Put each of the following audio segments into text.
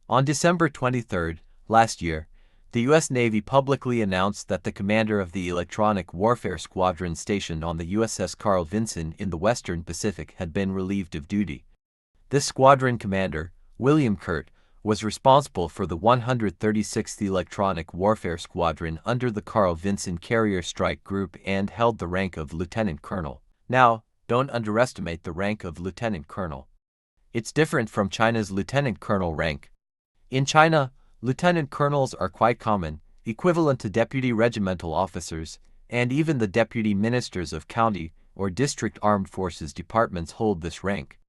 On December 23rd, last year, the U.S. Navy publicly announced that the commander of the Electronic Warfare Squadron stationed on the USS Carl Vinson in the Western Pacific had been relieved of duty. This squadron commander, William Kurt, was responsible for the 136th Electronic Warfare Squadron under the Carl Vinson Carrier Strike Group and held the rank of lieutenant colonel. Now, don't underestimate the rank of lieutenant colonel. It's different from China's lieutenant colonel rank. In China, lieutenant colonels are quite common, equivalent to deputy regimental officers, and even the deputy ministers of county or district armed forces departments hold this rank.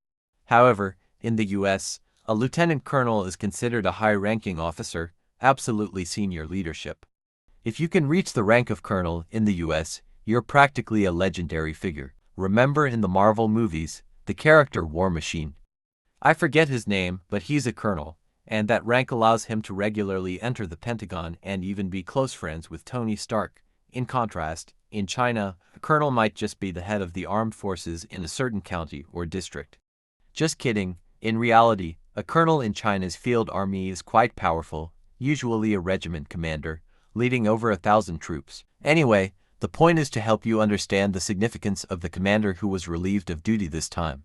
However, in the U.S., a lieutenant colonel is considered a high-ranking officer, absolutely senior leadership. If you can reach the rank of colonel in the U.S., you're practically a legendary figure. Remember in the Marvel movies, the character War Machine? I forget his name, but he's a colonel, and that rank allows him to regularly enter the Pentagon and even be close friends with Tony Stark. In contrast, in China, a colonel might just be the head of the armed forces in a certain county or district. Just kidding. In reality, a colonel in China's field army is quite powerful, usually a regiment commander, leading over 1,000 troops. Anyway, the point is to help you understand the significance of the commander who was relieved of duty this time.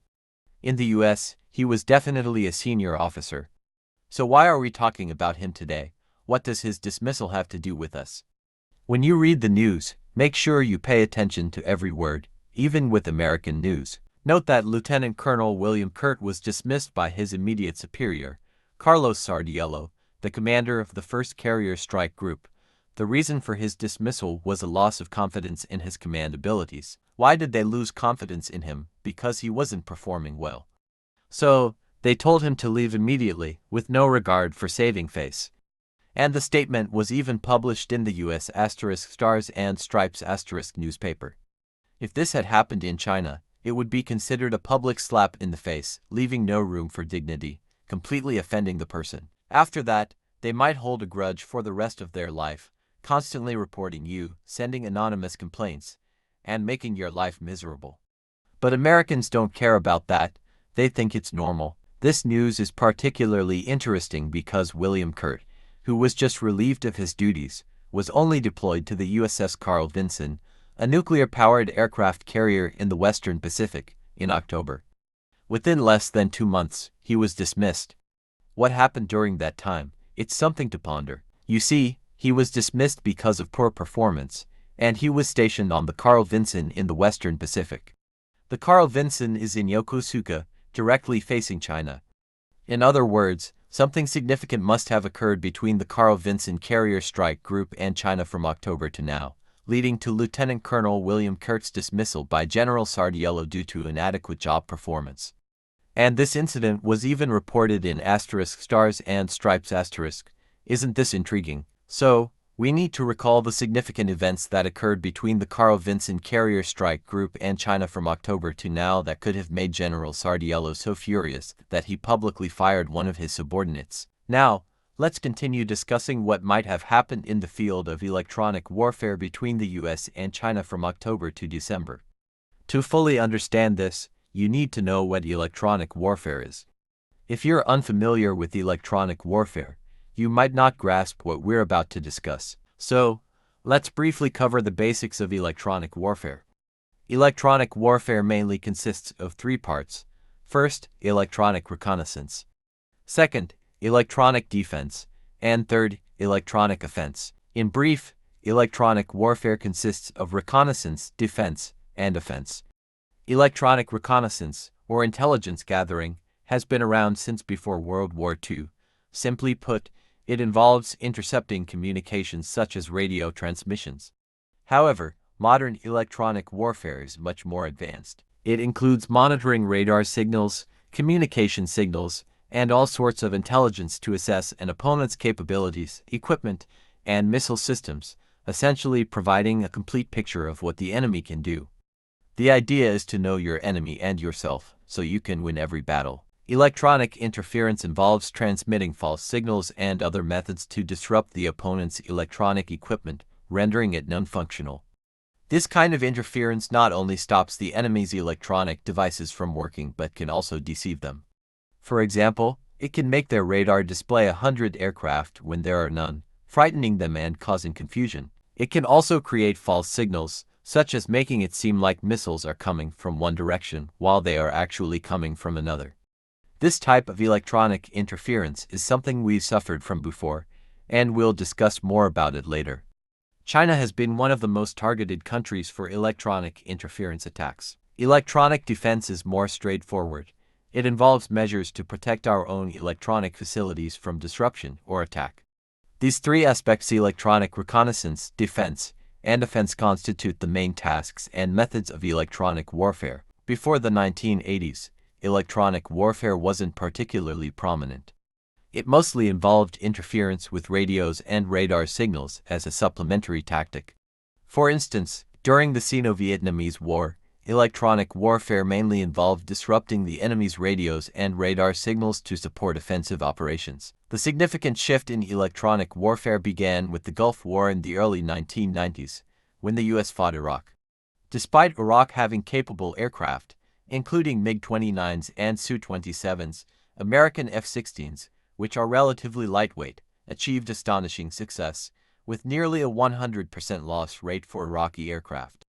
In the US, he was definitely a senior officer. So why are we talking about him today? What does his dismissal have to do with us? When you read the news, make sure you pay attention to every word, even with American news. Note that Lieutenant Colonel William Kurt was dismissed by his immediate superior, Carlos Sardiello, the commander of the 1st Carrier Strike Group. The reason for his dismissal was a loss of confidence in his command abilities. Why did they lose confidence in him? Because he wasn't performing well. So, they told him to leave immediately, with no regard for saving face. And the statement was even published in the U.S. Stars and Stripes newspaper. If this had happened in China, it would be considered a public slap in the face, leaving no room for dignity, completely offending the person. After that, they might hold a grudge for the rest of their life, constantly reporting you, sending anonymous complaints, and making your life miserable. But Americans don't care about that. They think it's normal. This news is particularly interesting because William Kurt, who was just relieved of his duties, was only deployed to the USS Carl Vinson, a nuclear-powered aircraft carrier in the Western Pacific, in October. Within less than 2 months, he was dismissed. What happened during that time? It's something to ponder. You see, he was dismissed because of poor performance, and he was stationed on the Carl Vinson in the Western Pacific. The Carl Vinson is in Yokosuka, directly facing China. In other words, something significant must have occurred between the Carl Vinson Carrier Strike Group and China from October to now, leading to Lieutenant Colonel William Kurt's dismissal by General Sardiello due to inadequate job performance. And this incident was even reported in Stars and Stripes. Isn't this intriguing? So, we need to recall the significant events that occurred between the Carl Vinson Carrier Strike Group and China from October to now that could have made General Sardiello so furious that he publicly fired one of his subordinates. Now, let's continue discussing what might have happened in the field of electronic warfare between the US and China from October to December. To fully understand this, you need to know what electronic warfare is. If you're unfamiliar with electronic warfare, you might not grasp what we're about to discuss. So, let's briefly cover the basics of electronic warfare. Electronic warfare mainly consists of 3 parts. First, electronic reconnaissance. Second, electronic defense. And third, electronic offense. In brief, electronic warfare consists of reconnaissance, defense, and offense. Electronic reconnaissance, or intelligence gathering, has been around since before World War II. Simply put, it involves intercepting communications such as radio transmissions. However, modern electronic warfare is much more advanced. It includes monitoring radar signals, communication signals, and all sorts of intelligence to assess an opponent's capabilities, equipment, and missile systems, essentially providing a complete picture of what the enemy can do. The idea is to know your enemy and yourself, so you can win every battle. Electronic interference involves transmitting false signals and other methods to disrupt the opponent's electronic equipment, rendering it non-functional. This kind of interference not only stops the enemy's electronic devices from working but can also deceive them. For example, It can make their radar display 100 aircraft when there are none, frightening them and causing confusion. It can also create false signals, such as making it seem like missiles are coming from one direction while they are actually coming from another. This type of electronic interference is something we've suffered from before, and we'll discuss more about it later. China has been one of the most targeted countries for electronic interference attacks. Electronic defense is more straightforward. It involves measures to protect our own electronic facilities from disruption or attack. These three aspects, electronic reconnaissance, defense, and offense, constitute the main tasks and methods of electronic warfare. Before the 1980s, electronic warfare wasn't particularly prominent. It mostly involved interference with radios and radar signals as a supplementary tactic. For instance, during the Sino-Vietnamese War, electronic warfare mainly involved disrupting the enemy's radios and radar signals to support offensive operations. The significant shift in electronic warfare began with the Gulf War in the early 1990s, when the U.S. fought Iraq. Despite Iraq having capable aircraft, including MiG-29s and Su-27s, American F-16s, which are relatively lightweight, achieved astonishing success, with nearly a 100% loss rate for Iraqi aircraft.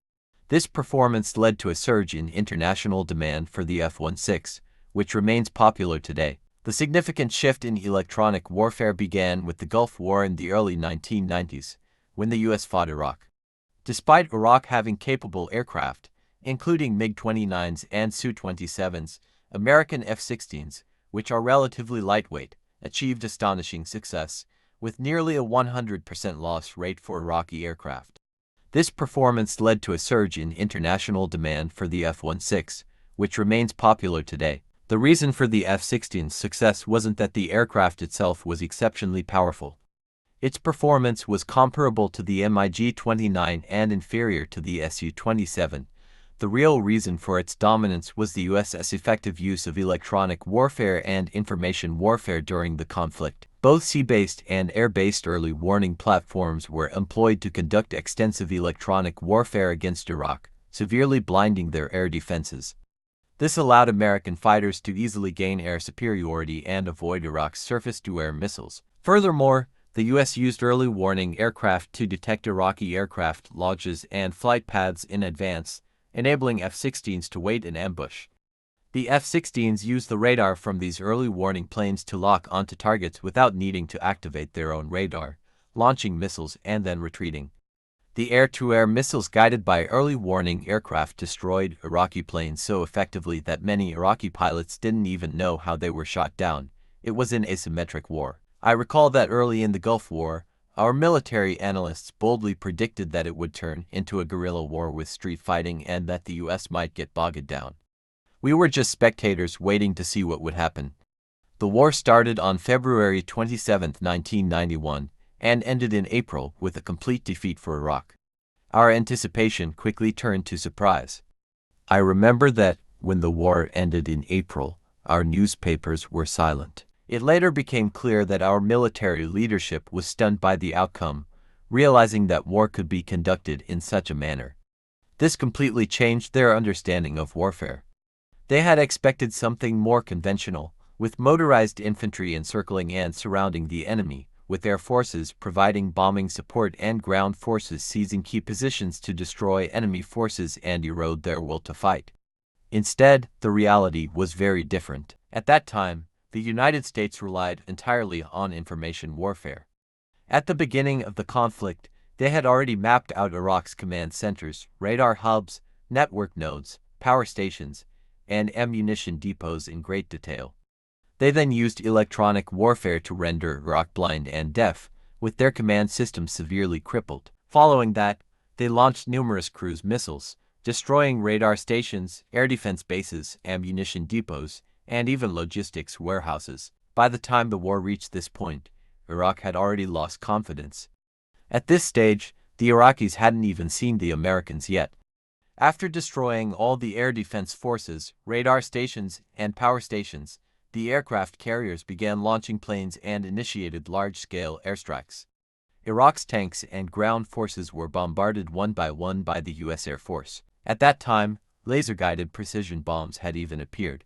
This performance led to a surge in international demand for the F-16, which remains popular today. The significant shift in electronic warfare began with the Gulf War in the early 1990s, when the U.S. fought Iraq. Despite Iraq having capable aircraft, including MiG-29s and Su-27s, American F-16s, which are relatively lightweight, achieved astonishing success, with nearly a 100% loss rate for Iraqi aircraft. This performance led to a surge in international demand for the F-16, which remains popular today. The reason for the F-16's success wasn't that the aircraft itself was exceptionally powerful. Its performance was comparable to the MiG-29 and inferior to the Su-27. The real reason for its dominance was the US's effective use of electronic warfare and information warfare during the conflict. Both sea-based and air-based early warning platforms were employed to conduct extensive electronic warfare against Iraq, severely blinding their air defenses. This allowed American fighters to easily gain air superiority and avoid Iraq's surface-to-air missiles. Furthermore, the U.S. used early warning aircraft to detect Iraqi aircraft launches and flight paths in advance, enabling F-16s to wait in ambush. The F-16s used the radar from these early warning planes to lock onto targets without needing to activate their own radar, launching missiles and then retreating. The air-to-air missiles guided by early warning aircraft destroyed Iraqi planes so effectively that many Iraqi pilots didn't even know how they were shot down. It was an asymmetric war. I recall that early in the Gulf War, our military analysts boldly predicted that it would turn into a guerrilla war with street fighting and that the U.S. might get bogged down. We were just spectators waiting to see what would happen. The war started on February 27, 1991, and ended in April with a complete defeat for Iraq. Our anticipation quickly turned to surprise. I remember that, when the war ended in April, our newspapers were silent. It later became clear that our military leadership was stunned by the outcome, realizing that war could be conducted in such a manner. This completely changed their understanding of warfare. They had expected something more conventional, with motorized infantry encircling and surrounding the enemy, with air forces providing bombing support and ground forces seizing key positions to destroy enemy forces and erode their will to fight. Instead, the reality was very different. At that time, the United States relied entirely on information warfare. At the beginning of the conflict, they had already mapped out Iraq's command centers, radar hubs, network nodes, power stations, and ammunition depots in great detail. They then used electronic warfare to render Iraq blind and deaf, with their command systems severely crippled. Following that, they launched numerous cruise missiles, destroying radar stations, air defense bases, ammunition depots, and even logistics warehouses. By the time the war reached this point, Iraq had already lost confidence. At this stage, the Iraqis hadn't even seen the Americans yet. After destroying all the air defense forces, radar stations, and power stations, the aircraft carriers began launching planes and initiated large-scale airstrikes. Iraq's tanks and ground forces were bombarded one by the U.S. Air Force. At that time, laser-guided precision bombs had even appeared.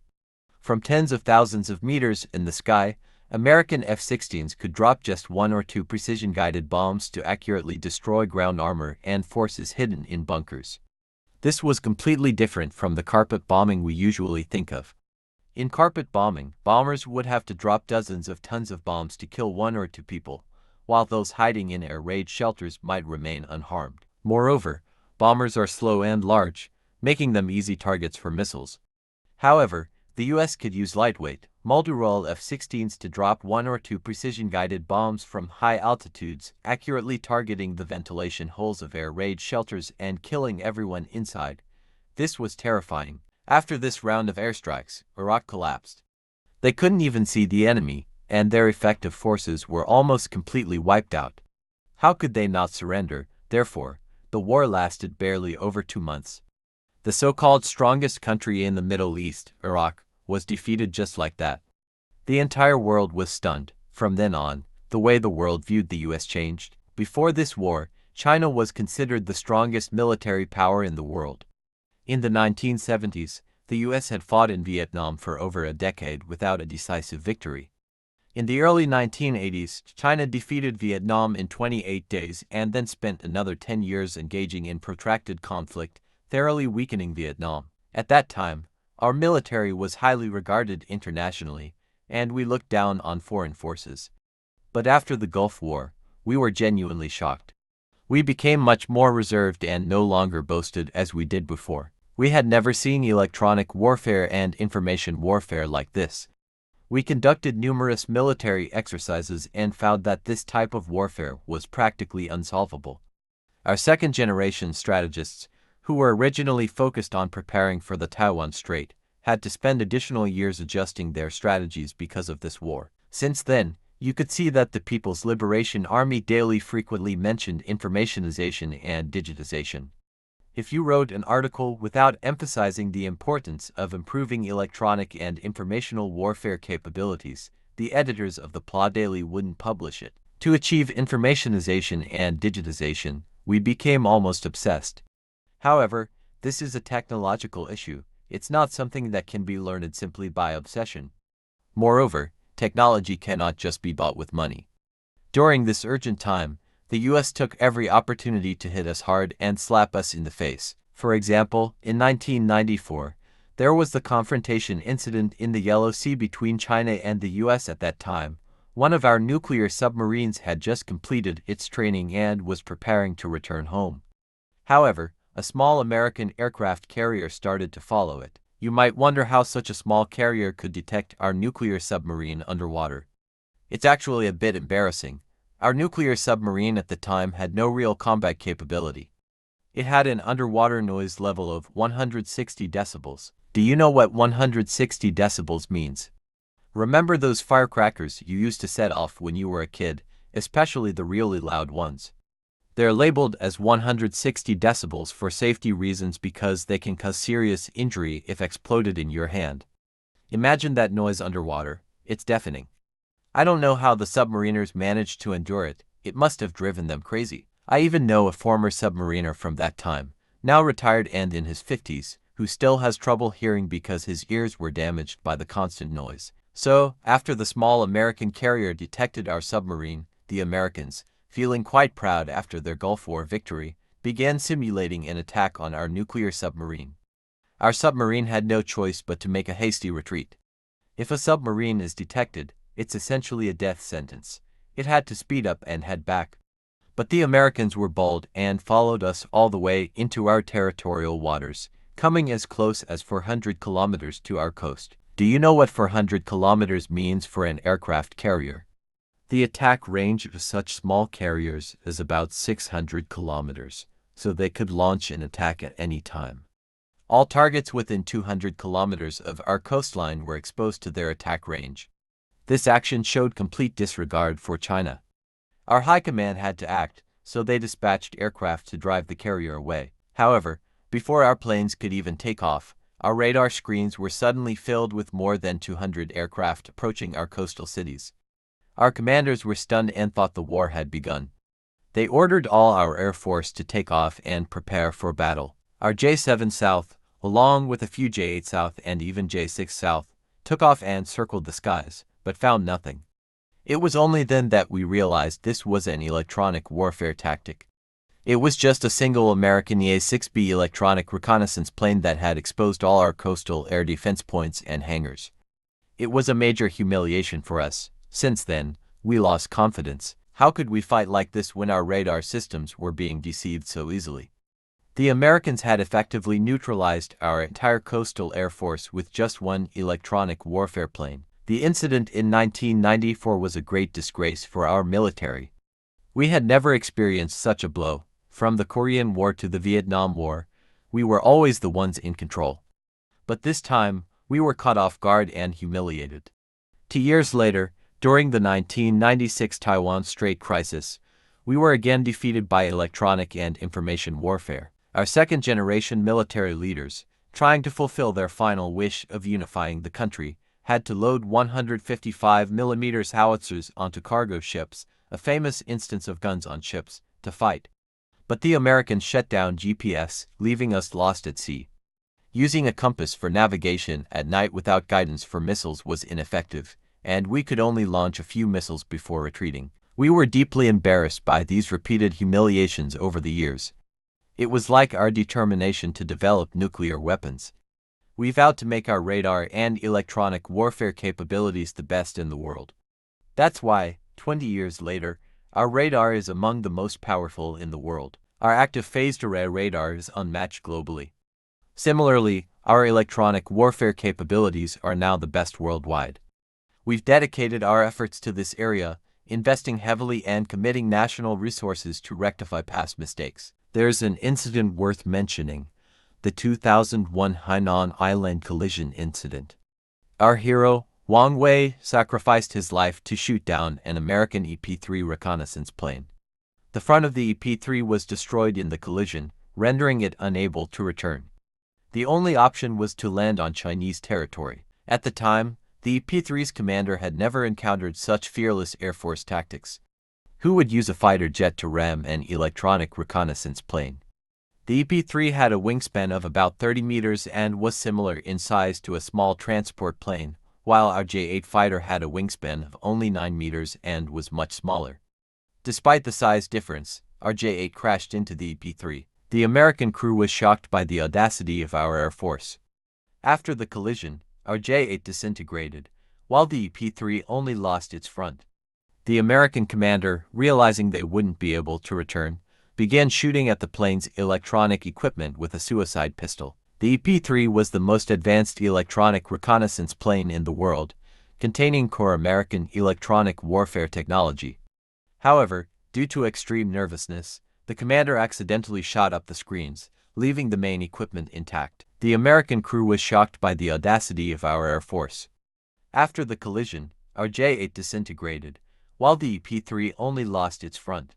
From tens of thousands of meters in the sky, American F-16s could drop just one or two precision-guided bombs to accurately destroy ground armor and forces hidden in bunkers. This was completely different from the carpet bombing we usually think of. In carpet bombing, bombers would have to drop dozens of tons of bombs to kill one or two people, while those hiding in air raid shelters might remain unharmed. Moreover, bombers are slow and large, making them easy targets for missiles. However, the US could use lightweight, multi-role F-16s to drop one or two precision-guided bombs from high altitudes, accurately targeting the ventilation holes of air raid shelters and killing everyone inside. This was terrifying. After this round of airstrikes, Iraq collapsed. They couldn't even see the enemy, and their effective forces were almost completely wiped out. How could they not surrender? Therefore, the war lasted barely over 2 months. The so-called strongest country in the Middle East, Iraq, was defeated just like that. The entire world was stunned. From then on, the way the world viewed the US changed. Before this war, China was considered the strongest military power in the world. In the 1970s, the US had fought in Vietnam for over a decade without a decisive victory. In the early 1980s, China defeated Vietnam in 28 days and then spent another 10 years engaging in protracted conflict, thoroughly weakening Vietnam. At that time, our military was highly regarded internationally, and we looked down on foreign forces. But after the Gulf War, we were genuinely shocked. We became much more reserved and no longer boasted as we did before. We had never seen electronic warfare and information warfare like this. We conducted numerous military exercises and found that this type of warfare was practically unsolvable. Our second-generation strategists, who were originally focused on preparing for the Taiwan Strait, had to spend additional years adjusting their strategies because of this war. Since then, you could see that the People's Liberation Army daily frequently mentioned informationization and digitization. If you wrote an article without emphasizing the importance of improving electronic and informational warfare capabilities, the editors of the PLA Daily wouldn't publish it. To achieve informationization and digitization, we became almost obsessed. However, this is a technological issue. It's not something that can be learned simply by obsession. Moreover, technology cannot just be bought with money. During this urgent time, the US took every opportunity to hit us hard and slap us in the face. For example, in 1994, there was the confrontation incident in the Yellow Sea between China and the US. At that time, one of our nuclear submarines had just completed its training and was preparing to return home. However, a small American aircraft carrier started to follow it. You might wonder how such a small carrier could detect our nuclear submarine underwater. It's actually a bit embarrassing. Our nuclear submarine at the time had no real combat capability. It had an underwater noise level of 160 decibels. Do you know what 160 decibels means? Remember those firecrackers you used to set off when you were a kid, especially the really loud ones? They're labeled as 160 decibels for safety reasons because they can cause serious injury if exploded in your hand. Imagine that noise underwater. It's deafening. I don't know how the submariners managed to endure it. It must have driven them crazy. I even know a former submariner from that time, now retired and in his 50s, who still has trouble hearing because his ears were damaged by the constant noise. So, after the small American carrier detected our submarine, the Americans, feeling quite proud after their Gulf War victory, began simulating an attack on our nuclear submarine. Our submarine had no choice but to make a hasty retreat. If a submarine is detected, it's essentially a death sentence. It had to speed up and head back. But the Americans were bold and followed us all the way into our territorial waters, coming as close as 400 kilometers to our coast. Do you know what 400 kilometers means for an aircraft carrier? The attack range of such small carriers is about 600 kilometers, so they could launch an attack at any time. All targets within 200 kilometers of our coastline were exposed to their attack range. This action showed complete disregard for China. Our high command had to act, so they dispatched aircraft to drive the carrier away. However, before our planes could even take off, our radar screens were suddenly filled with more than 200 aircraft approaching our coastal cities. Our commanders were stunned and thought the war had begun. They ordered all our air force to take off and prepare for battle. Our J-7 South, along with a few J-8 South and even J-6 South, took off and circled the skies, but found nothing. It was only then that we realized this was an electronic warfare tactic. It was just a single American EA-6B electronic reconnaissance plane that had exposed all our coastal air defense points and hangars. It was a major humiliation for us. Since then, we lost confidence. How could we fight like this when our radar systems were being deceived so easily? The Americans had effectively neutralized our entire coastal air force with just one electronic warfare plane. The incident in 1994 was a great disgrace for our military. We had never experienced such a blow. From the Korean War to the Vietnam War, we were always the ones in control. But this time, we were caught off guard and humiliated. 2 years later, during the 1996 Taiwan Strait crisis, we were again defeated by electronic and information warfare. Our second-generation military leaders, trying to fulfill their final wish of unifying the country, had to load 155mm howitzers onto cargo ships, a famous instance of guns on ships, to fight. But the Americans shut down GPS, leaving us lost at sea. Using a compass for navigation at night without guidance for missiles was ineffective, and we could only launch a few missiles before retreating. We were deeply embarrassed by these repeated humiliations over the years. It was like our determination to develop nuclear weapons. We vowed to make our radar and electronic warfare capabilities the best in the world. That's why, 20 years later, our radar is among the most powerful in the world. Our active phased array radar is unmatched globally. Similarly, our electronic warfare capabilities are now the best worldwide. We've dedicated our efforts to this area, investing heavily and committing national resources to rectify past mistakes. There's an incident worth mentioning: the 2001 Hainan Island collision incident. Our hero, Wang Wei, sacrificed his life to shoot down an American EP-3 reconnaissance plane. The front of the EP-3 was destroyed in the collision, rendering it unable to return. The only option was to land on Chinese territory. At the time, the EP-3's commander had never encountered such fearless Air Force tactics. Who would use a fighter jet to ram an electronic reconnaissance plane? The EP-3 had a wingspan of about 30 meters and was similar in size to a small transport plane, while our J-8 fighter had a wingspan of only 9 meters and was much smaller. Despite the size difference, our J-8 crashed into the EP-3. The American crew was shocked by the audacity of our Air Force. After the collision, our J-8 disintegrated, while the EP-3 only lost its front. The American commander, realizing they wouldn't be able to return, began shooting at the plane's electronic equipment with a suicide pistol. The EP-3 was the most advanced electronic reconnaissance plane in the world, containing core American electronic warfare technology. However, due to extreme nervousness, the commander accidentally shot up the screens, leaving the main equipment intact. The American crew was shocked by the audacity of our Air Force. After the collision, our J-8 disintegrated, while the EP-3 only lost its front.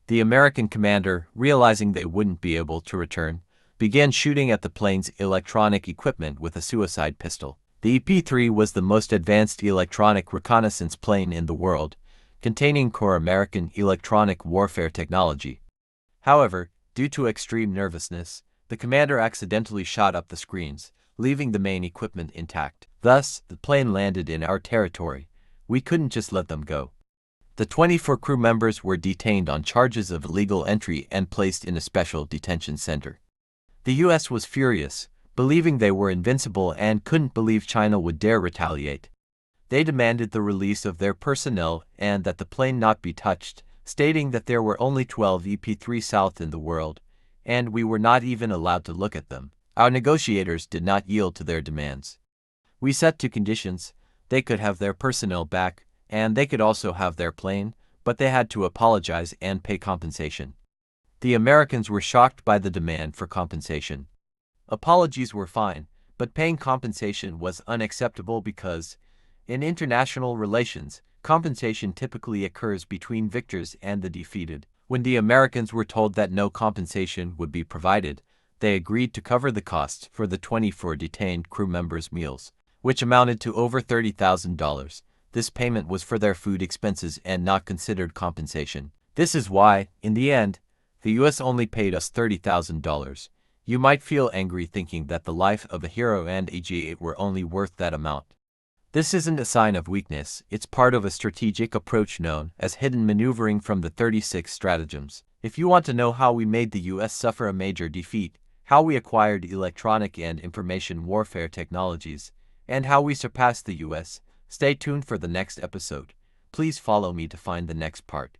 The American commander, realizing they wouldn't be able to return, began shooting at the plane's electronic equipment with a suicide pistol. The EP-3 was the most advanced electronic reconnaissance plane in the world, containing core American electronic warfare technology. However, due to extreme nervousness, the commander accidentally shot up the screens, leaving the main equipment intact. Thus, the plane landed in our territory. We couldn't just let them go. The 24 crew members were detained on charges of illegal entry and placed in a special detention center. The US was furious, believing they were invincible and couldn't believe China would dare retaliate. They demanded the release of their personnel and that the plane not be touched, stating that there were only 12 EP-3 South in the world, and we were not even allowed to look at them. Our negotiators did not yield to their demands. We set two conditions: they could have their personnel back, and they could also have their plane, but they had to apologize and pay compensation. The Americans were shocked by the demand for compensation. Apologies were fine, but paying compensation was unacceptable because, in international relations, compensation typically occurs between victors and the defeated. When the Americans were told that no compensation would be provided, they agreed to cover the costs for the 24 detained crew members' meals, which amounted to over $30,000. This payment was for their food expenses and not considered compensation. This is why, in the end, the US only paid us $30,000. You might feel angry thinking that the life of a hero and a J-8 were only worth that amount. This isn't a sign of weakness, it's part of a strategic approach known as hidden maneuvering from the 36 stratagems. If you want to know how we made the US suffer a major defeat, how we acquired electronic and information warfare technologies, and how we surpassed the US, stay tuned for the next episode. Please follow me to find the next part.